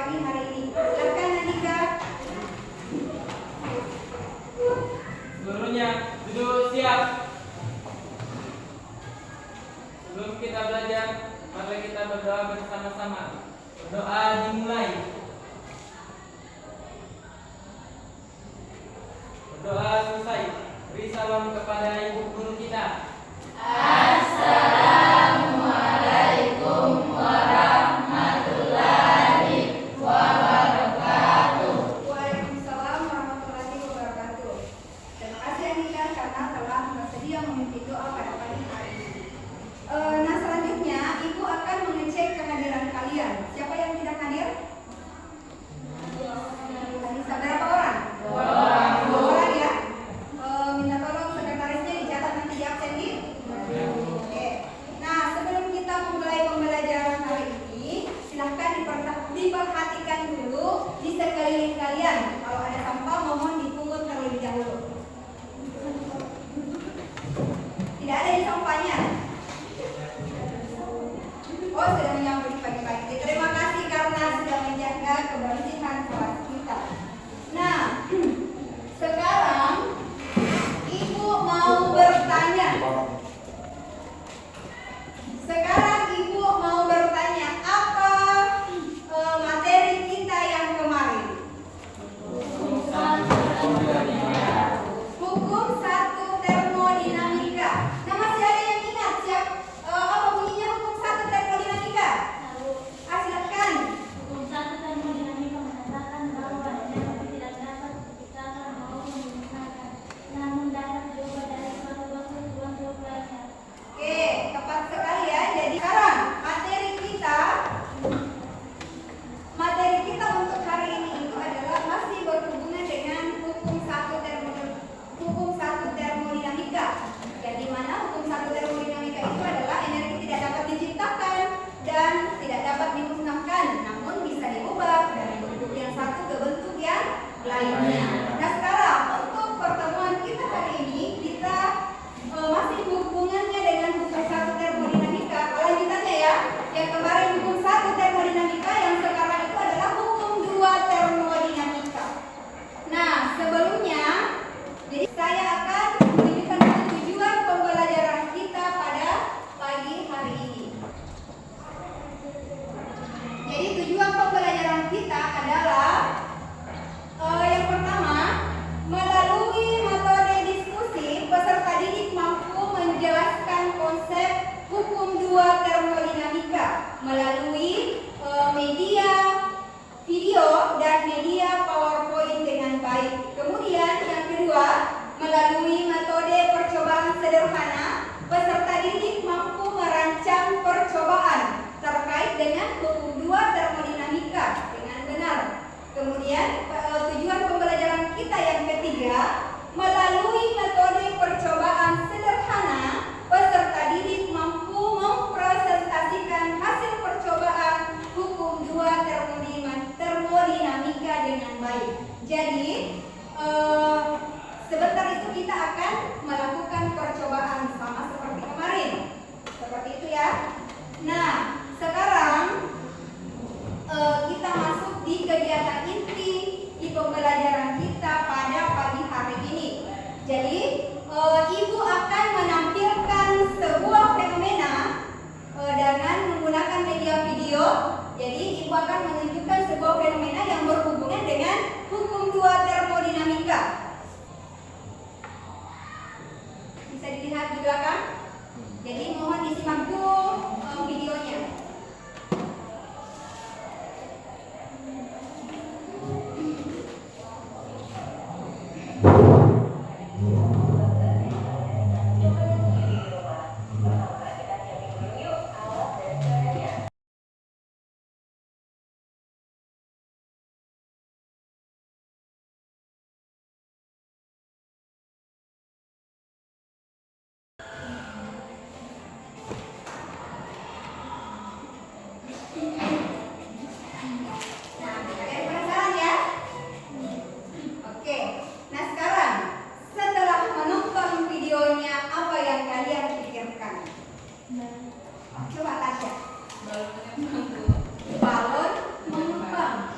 pagi hari ini. Silakan Andika. Seluruhnya duduk siap. Sebelum kita belajar, mari kita berdoa bersama-sama. Doa dimulai. Berdoa selesai. Beri salam kepada ibu guru kita. Assalamualaikum warahmatullahi wabarakatuh. Waalaikumsalam warahmatullahi wabarakatuh. Terima kasih Andika karena telah bersedia memimpin doa pada pagi hari ini. Nah selanjutnya Ibu akan mengecek kehadiran kalian. Siapa yang tidak hadir? Bisa berapa orang? Dua orang ya. Minta tolong sekretarisnya dicatat nanti di absen di. Oke. Nah sebelum kita memulai pembelajaran hari ini, silahkan diperhatikan dulu di sekeliling kalian. Kalau ada sampah mohon dipungut terlebih dahulu. Tidak ada di sampahnya. Oh sudah menyambut pagi-pagi. Terima kasih karena sudah menjaga kebersihan kelas kita. Nah sekarang Ibu mau bertanya. Apa materi kita yang kemarin? Hukum 1 termodinamika. Nah masih ada yang ingat apa bunyinya hukum 1 termodinamika? Silakan. Hukum 1 termodinamika mengatakan bahwa energi tidak dapat diciptakan maupun dimusnahkan, namun dapat diubah dari suatu waktu ke waktu lainnya. Oke, tepat sekali ya. Jadi sekarang materi kita untuk hari ini itu adalah masih berhubungan dengan hukum 1 termodinamika. Jadi mana hukum 1 termodinamika itu adalah energi tidak dapat diciptakan dan tidak dapat dimusnahkan, namun bisa diubah dari bentuk yang satu ke bentuk yang lainnya. Nah sekarang untuk pertemuan kita hari ini kita masih hubungannya dengan hukum 1 termodinamika. Lanjutannya ya, yang kemarin hukum 1 termodinamika, yang sekarang itu adalah hukum 2 termodinamika. Nah sebelumnya, jadi saya akan menunjukkan tujuan pembelajaran kita pada pagi hari ini. Jadi tujuan pembelajaran kita adalah yang pertama, melalui metode diskusi, peserta didik mampu menjelaskan konsep hukum 2 termodinamika melalui media video dan media PowerPoint dengan baik. Kemudian yang kedua, melalui metode percobaan sederhana, peserta didik mampu merancang percobaan terkait dengan hukum 2 termodinamika dengan benar. Kemudian tujuan pembelajaran kita yang ketiga, melalui metode percobaan sederhana, peserta didik mampu mempresentasikan hasil percobaan hukum 2 termodinamika dengan baik. Jadi sebentar itu kita akan melakukan percobaan sama seperti kemarin. Seperti itu ya. Nah sekarang kita masuk di kegiatan inti di pembelajaran kita pada pagi hari ini. Jadi Ibu akan menampilkan sebuah fenomena dengan menggunakan media video. Jadi Ibu akan menunjukkan sebuah fenomena yang berhubungan dengan hukum 2 termodinamika. Bisa dilihat di belakang. Jadi mohon disimak dulu videonya. Coba Tasya. Balon mengembang.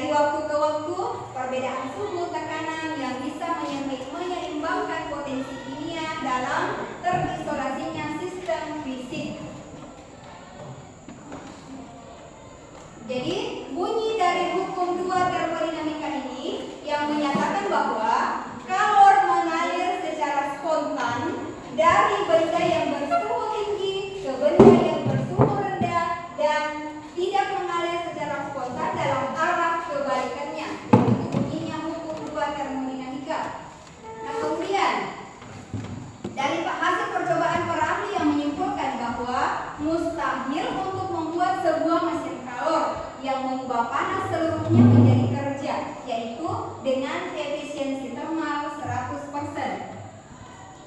Dari waktu ke waktu, perbedaan suhu tekanan yang bisa menyeimbangkan potensi kimia dalam terisolasinya sistem fisik. Jadi, bunyi dari hukum 2 termodinamika ini yang menyatakan bahwa kalor mengalir secara spontan dari benda yang bersuhu tinggi ke benda yang bersuhu rendah dan tidak mengalir secara spontan dalam arah kebalikannya. Itu bunyinya hukum 2 termodinamika. Nah, kemudian dari hasil percobaan para ahli yang menyimpulkan bahwa mustahil untuk membuat sebuah mesin kalor yang mengubah panas seluruhnya menjadi kerja, yaitu dengan efisiensi termal 100%.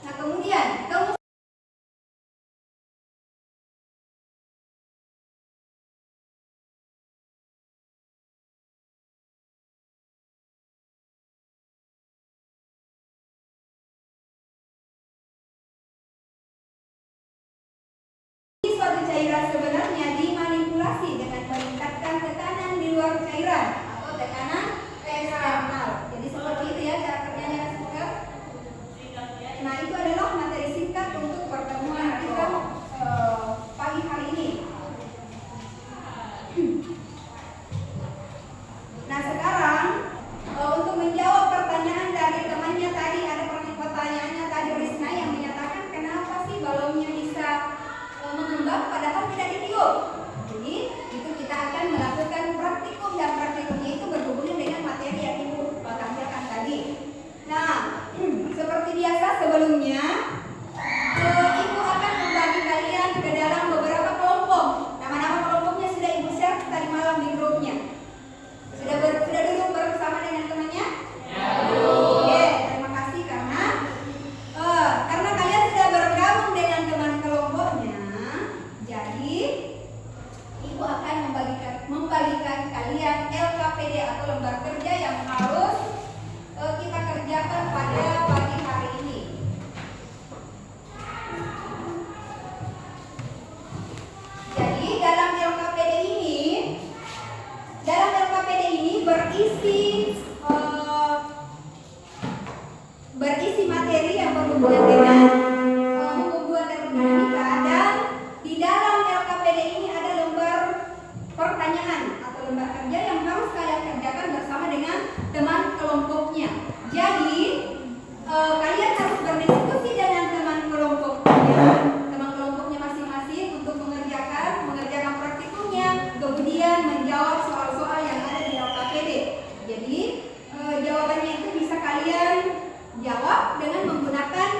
Nah, kemudian suatu cairan sebenarnya dimanipulasi dengan meningkatkan tekanan di luar cairan atau tekanan eksternal. Jadi seperti itu ya cara kerjanya singkat. Nah, itu adalah materi singkat untuk pertemuan kita pagi hari ini. Nah, sekarang untuk menjawab pertanyaan dari temannya tadi, ada pertanyaannya tadi Rizna yang menyatakan kenapa sih balonnya bisa mengembang padahal tidak ditiup. Jadi itu kita akan melakukan praktikum dan praktikumnya itu berhubungan dengan materi yang Ibu tampilkan tadi. Nah, seperti biasa sebelumnya Ibu akan membagi kalian ke dalam beberapa kelompok. Nama-nama kelompoknya sudah Ibu share tadi malam di grupnya. Sudah duduk bersama dengan temannya? Ya, Bu. Oke, terima kasih karena kalian sudah bergabung dengan teman kelompoknya. Jadi Ibu akan membagikan kalian LKPD atau lembar kerja yang harus kita kerjakan pada pagi hari ini. Jadi dalam LKPD ini berisi materi yang berhubungan dengan hukum 2 termodinamika, dan di dalam LKPD ini ada lembar pertanyaan atau lembar kerja yang harus kalian kerjakan bersama dengan teman kelompoknya. Jadi kalian harus berdiskusi dengan teman kelompoknya masing-masing untuk mengerjakan praktikumnya, kemudian menjawab soal-soal yang ada di LKPD. Jadi jawabannya itu bisa kalian jawab dengan menggunakan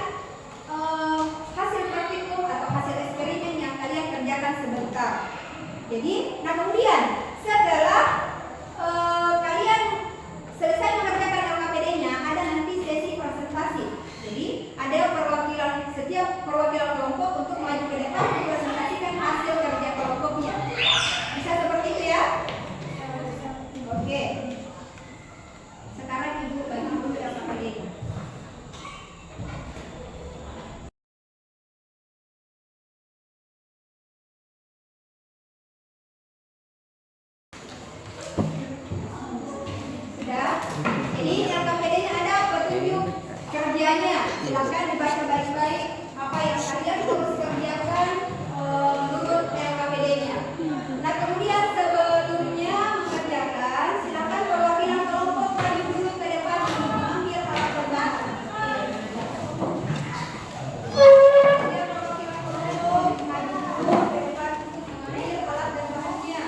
hasil praktikum atau hasil eksperimen yang kalian kerjakan sebentar. Jadi, nah kemudian setelah kalian selesai mengerjakan LKPD-nya, ada nanti sesi presentasi. Jadi ada setiap perwakilan kelompok untuk maju ke depan mempresentasikan hasil kerja kelompoknya. Bisa seperti itu ya? Oke. Sekarang Ibu bagi dulu LKPD-nya. Jadi LKPD-nya ada petunjuk kerjanya. Silakan dibaca baik-baik apa yang kalian harus kerjakan menurut LKPD-nya. Nah, kemudian sebelumnya mengerjakan, silakan perwakilan kelompok maju dulu ke depan untuk mengambil alat pembahasan. Perwakilan kelompok maju dulu ke depan untuk mengambil alat pembahasannya.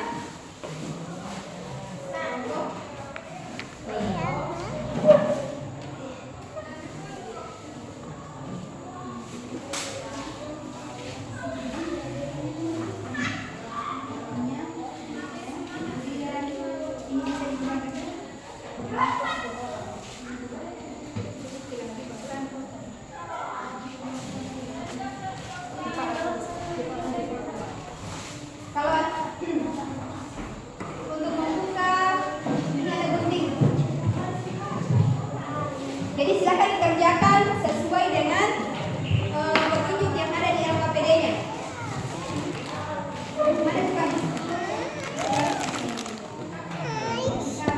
Untuk membuka ini ada gunting. Jadi silakan dikerjakan sesuai dengan petunjuk yang ada di LKPD-nya. Mana bukan? Bisa.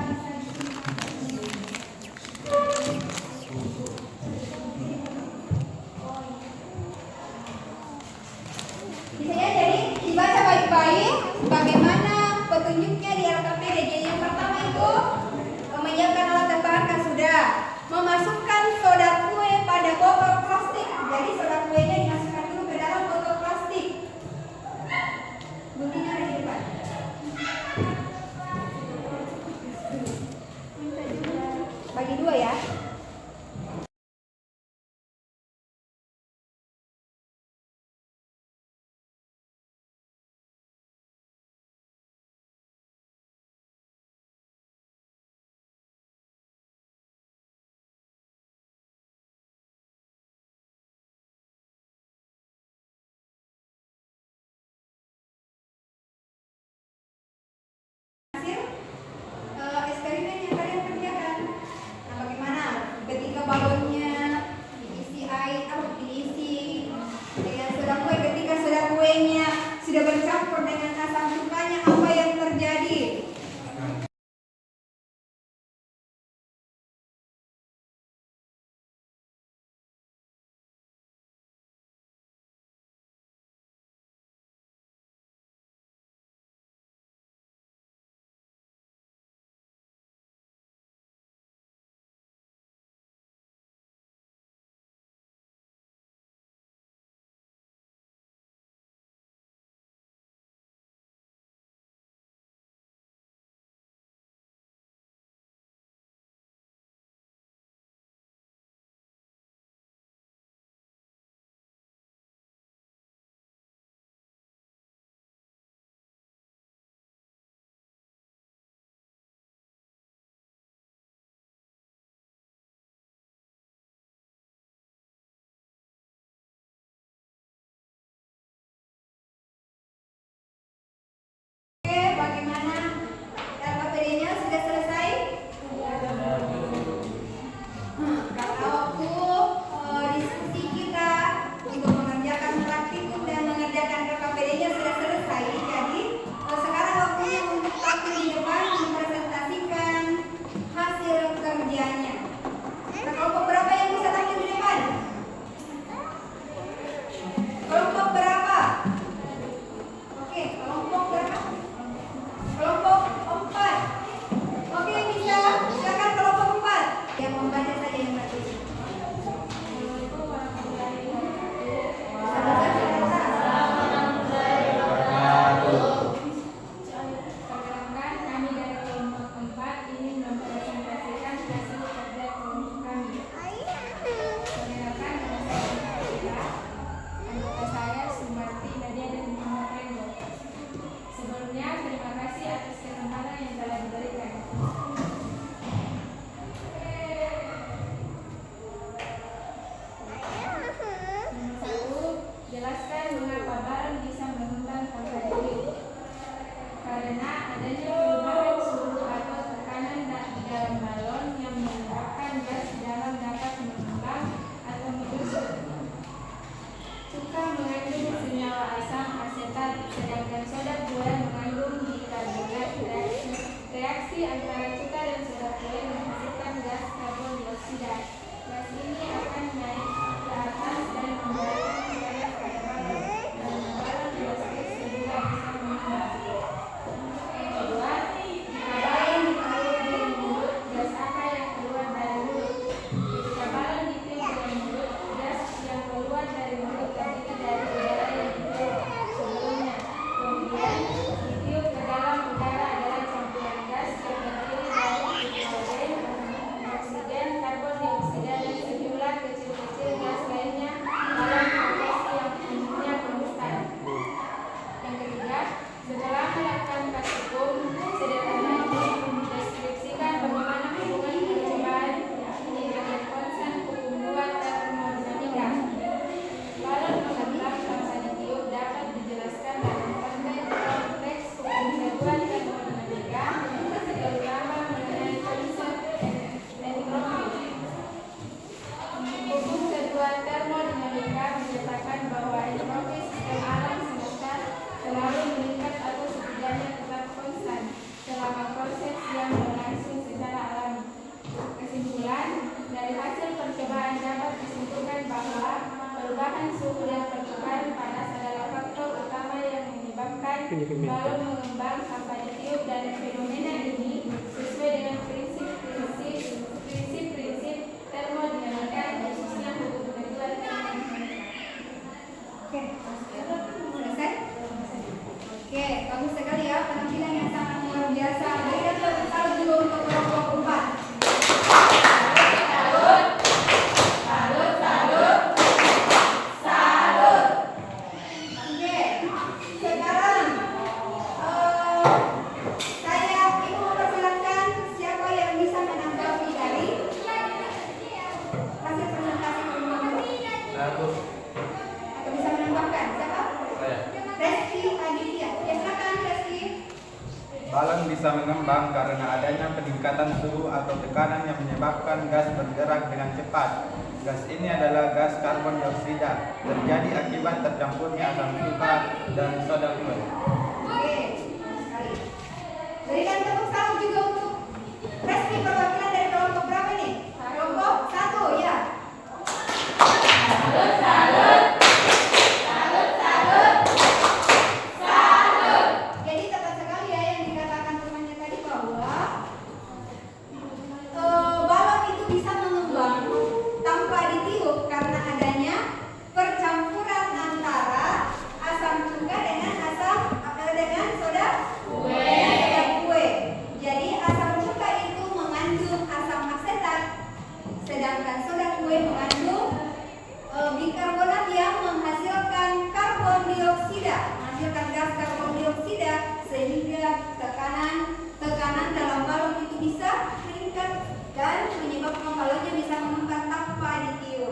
Balon mengembang tanpa ditiup dan fenomena ini sesuai dengan prinsip-prinsip termodinamika khususnya hukum ketentuan termodinamika. Oke, selesai? Oke, bagus sekali ya penampilan yang sangat luar biasa. Berikan tepuk tangan dulu untuk kelompok 4. Balon bisa mengembang karena adanya peningkatan suhu atau tekanan yang menyebabkan gas bergerak dengan cepat. Gas ini adalah gas karbon dioksida, terjadi akibat tercampurnya asam cuka dan soda kue. Oke, sekali. Berikan tepuk tangan juga untuk Reski, perwakilan dari kelompok berapa nih? Kelompok 1 ya. Jadi tepat sekali ya yang dikatakan temannya tadi bahwa balon itu bisa mengembang tanpa ditiup karena adanya percampuran antara asam cuka dengan soda kue. Jadi asam cuka itu mengandung asam asetat, sedangkan soda kue mengandung bikarbonat yang menghasilkan karbon dioksida, menghasilkan gas karbon dioksida, sehingga tekanan dalam balon itu bisa meningkat dan menyebabkan balonnya bisa mengembang tanpa ditiup.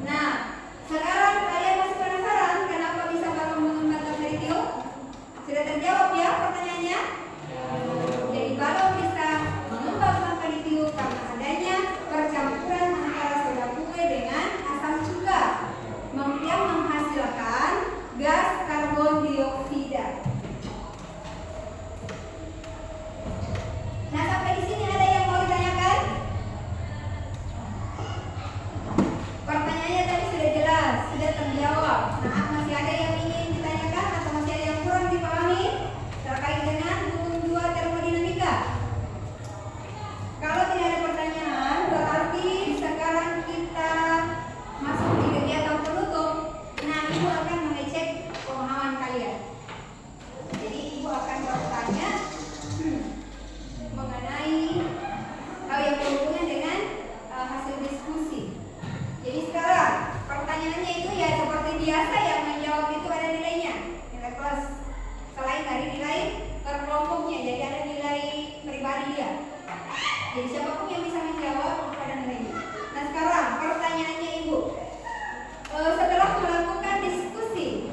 Nah, sekarang kalian masih penasaran kenapa bisa balon mengembang tanpa ditiup? Sudah terjawab ya pertanyaannya? Jadi balon bisa mengembang tanpa ditiup karena adanya percampuran antara soda kue dengan asam cuka yang menghasilkan gas karbon dioksida. Nah, sampai di sini ada yang mau ditanyakan? Pertanyaannya tadi sudah jelas, sudah terjawab. Nah, masih ada yang ingin ditanyakan atau masih ada yang kurang dipahami terkait dengan hukum 2 termodinamika? Kalau tidak ada pertanyaan, berarti sekarang kita masuk di kegiatan penutup. Nah, Ibu akan mengecek pemahaman kalian. Jadi Ibu akan bertanya mengenai hal yang berhubungan dengan hasil diskusi. Jadi sekarang pertanyaannya itu ya seperti biasa, yang menjawab itu ada nilainya, nilai plus selain dari nilai terkelompoknya. Jadi ada nilai pribadi dia. Jadi siapapun yang bisa menjawab ada nilainya. Nah, sekarang pertanyaannya Ibu, setelah melakukan diskusi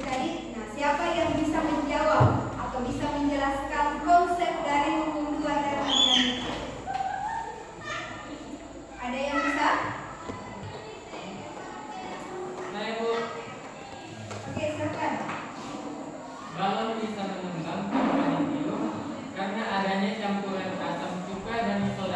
tadi, nah siapa yang bisa menjawab atau bisa menjelaskan konsep dari hukum 2 termodinamika? Ada yang bisa? Nah, Ibu, Oke, silakan. balon bisa mengembang tanpa ditiup karena adanya campuran asam cuka dan soda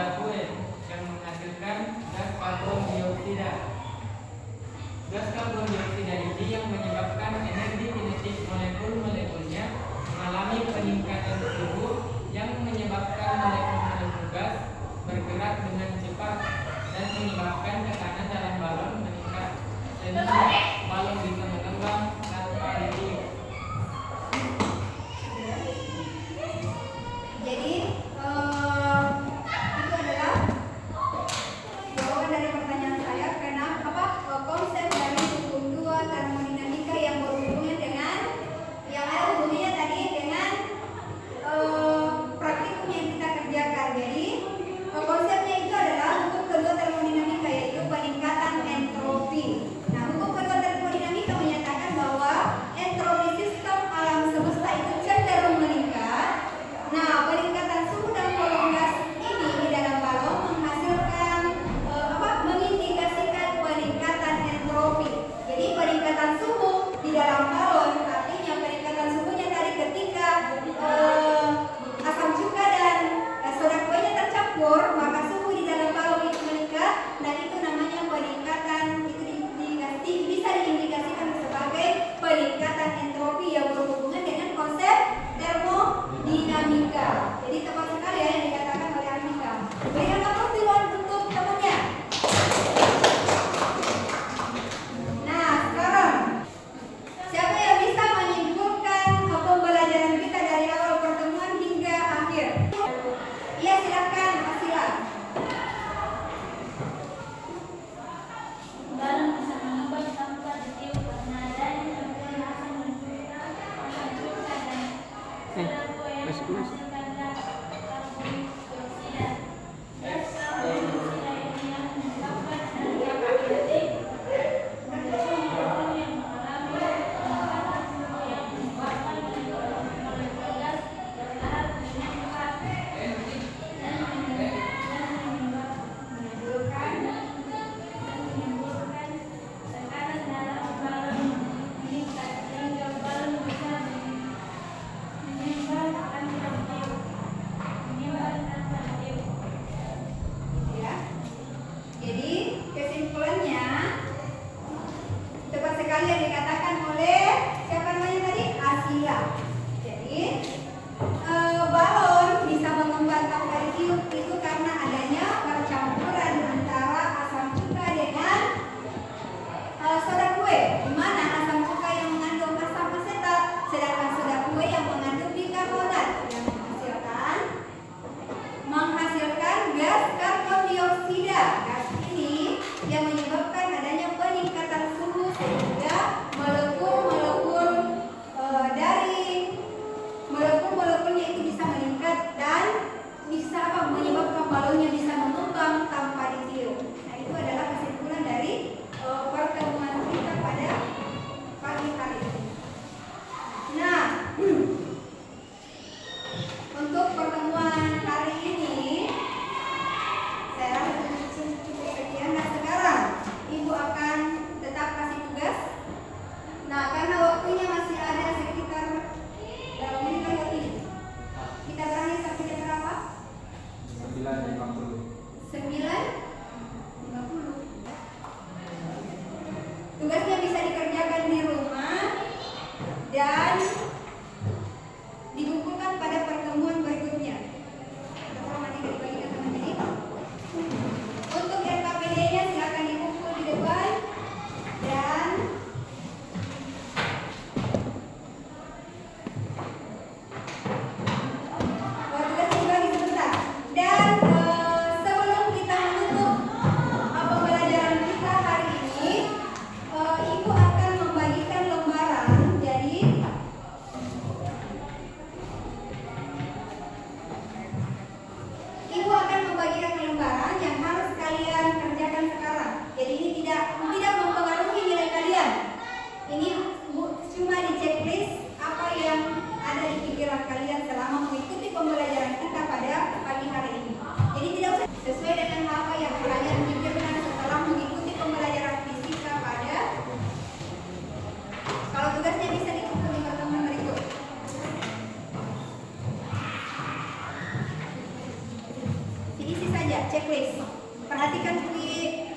checklist. Perhatikan Dwi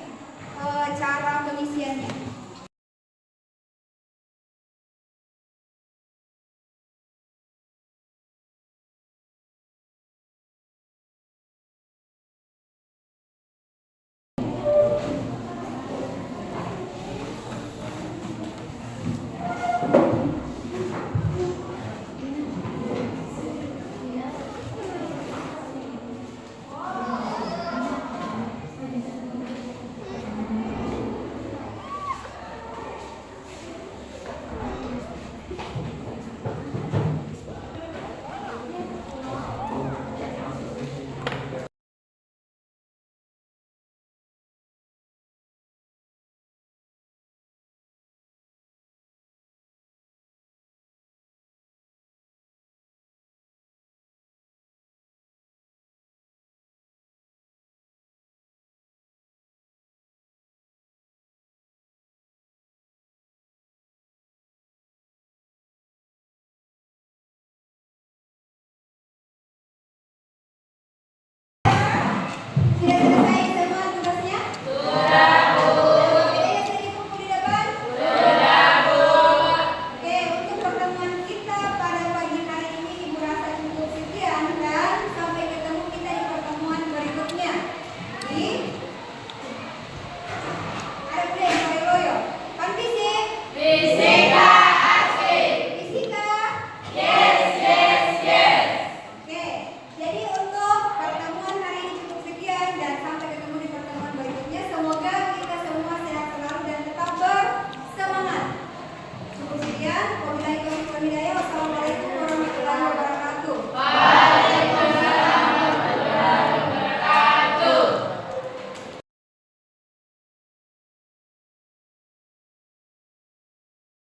cara pengisiannya.